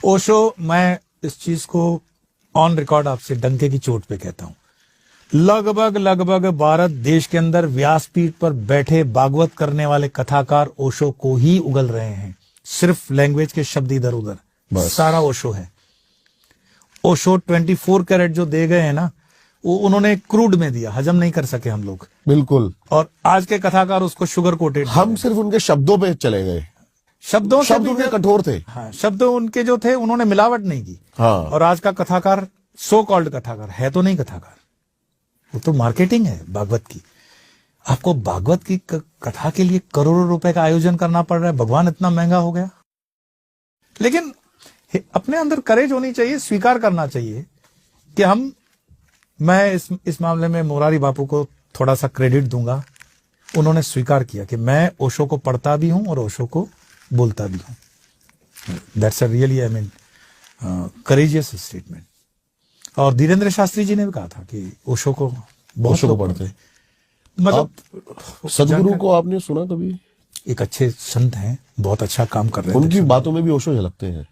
ओशो, मैं इस चीज को ऑन रिकॉर्ड आपसे डंके की चोट पे कहता हूं, लगभग भारत देश के अंदर व्यासपीठ पर बैठे भागवत करने वाले कथाकार ओशो को ही उगल रहे हैं। सिर्फ लैंग्वेज के शब्द इधर उधर, सारा ओशो है। ओशो 24 कैरेट जो दे गए हैं ना, वो उन्होंने क्रूड में दिया, हजम नहीं कर सके हम लोग। बिल्कुल। और आज के कथाकार उसको शुगर कोटेड, हम सिर्फ उनके शब्दों पे चले गए। शब्द उनके कठोर थे। हाँ, शब्द उनके जो थे उन्होंने मिलावट नहीं की। हाँ। और आज का कथाकार सो कॉल्ड कथाकार है तो नहीं कथाकार, वो तो मार्केटिंग है भागवत की। आपको भागवत की कथा के लिए करोड़ों रुपए का आयोजन करना पड़ रहा है, भगवान इतना महंगा हो गया। लेकिन अपने अंदर करेज होनी चाहिए, स्वीकार करना चाहिए कि मैं इस मामले में मुरारी बापू को थोड़ा सा क्रेडिट दूंगा। उन्होंने स्वीकार किया कि मैं ओशो को पढ़ता भी हूं और ओशो को बोलता भी हूं। That's a really, I mean, courageous statement. और धीरेन्द्र शास्त्री जी ने भी कहा था कि ओशो को बहुत पढ़ते। मतलब सदगुरु को आपने सुना कभी? एक अच्छे संत हैं, बहुत अच्छा काम कर रहे हैं। उनकी बातों में भी ओशो झलकते हैं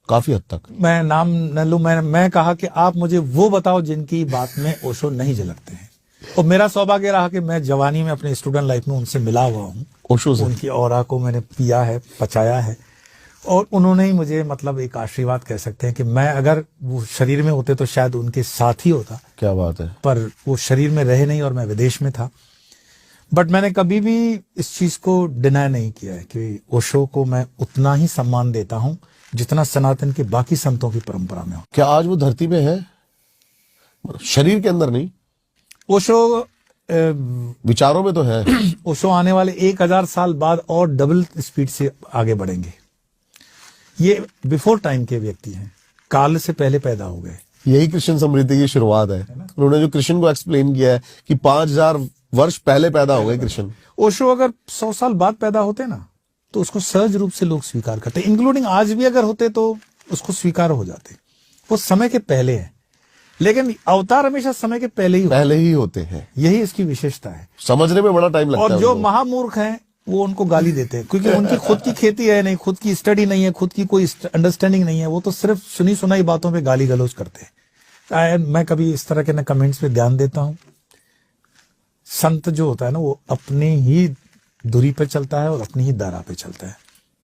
काफी हद तक। मैं नाम न लूं, मैं कहा कि आप मुझे वो बताओ जिनकी बात में ओशो नहीं झलकते हैं। और मेरा सौभाग्य रहा कि मैं जवानी में अपने स्टूडेंट लाइफ में उनसे मिला हुआ हूँ, ओशो से। उनकी ऑरा को मैंने पिया है, पचाया है। और उन्होंने ही मुझे, मतलब एक आशीर्वाद कह सकते हैं कि मैं अगर वो शरीर में होते तो शायद उनके साथ ही होता। क्या बात है। पर वो शरीर में रहे नहीं और मैं विदेश में था। बट मैंने कभी भी इस चीज को डिनाई नहीं किया है कि ओशो को मैं उतना ही सम्मान देता हूं जितना सनातन के बाकी संतों की परंपरा में हो। क्या आज वो धरती पे है? शरीर के अंदर नहीं, ओशो विचारों में तो है। ओशो आने वाले 1000 साल बाद और डबल स्पीड से आगे बढ़ेंगे। ये बिफोर टाइम के व्यक्ति हैं, काल से पहले पैदा हो गए। यही कृष्ण समृद्धि की शुरुआत है। उन्होंने जो कृष्ण को एक्सप्लेन किया है कि 5000 वर्ष पहले पैदा हो गए कृष्ण। ओशो अगर 100 साल बाद पैदा होते ना तो उसको सहज रूप से लोग स्वीकार करते, इंक्लूडिंग आज भी अगर होते तो उसको स्वीकार हो जाते। वो समय के पहले है, लेकिन अवतार हमेशा समय के पहले ही होते हैं। यही इसकी विशेषता है। समझने में बड़ा टाइम लगता है। और जो महामूर्ख हैं वो उनको गाली देते हैं क्योंकि उनकी खुद की खेती है नहीं, खुद की स्टडी नहीं है, खुद की कोई अंडरस्टैंडिंग नहीं है। वो तो सिर्फ सुनी सुनाई बातों पे गाली गलौज करते हैं। मैं कभी इस तरह के ना कमेंट्स पे ध्यान देता हूं। संत जो होता है ना, वो अपनी ही दूरी पे चलता है और अपनी ही धारा पे चलता है।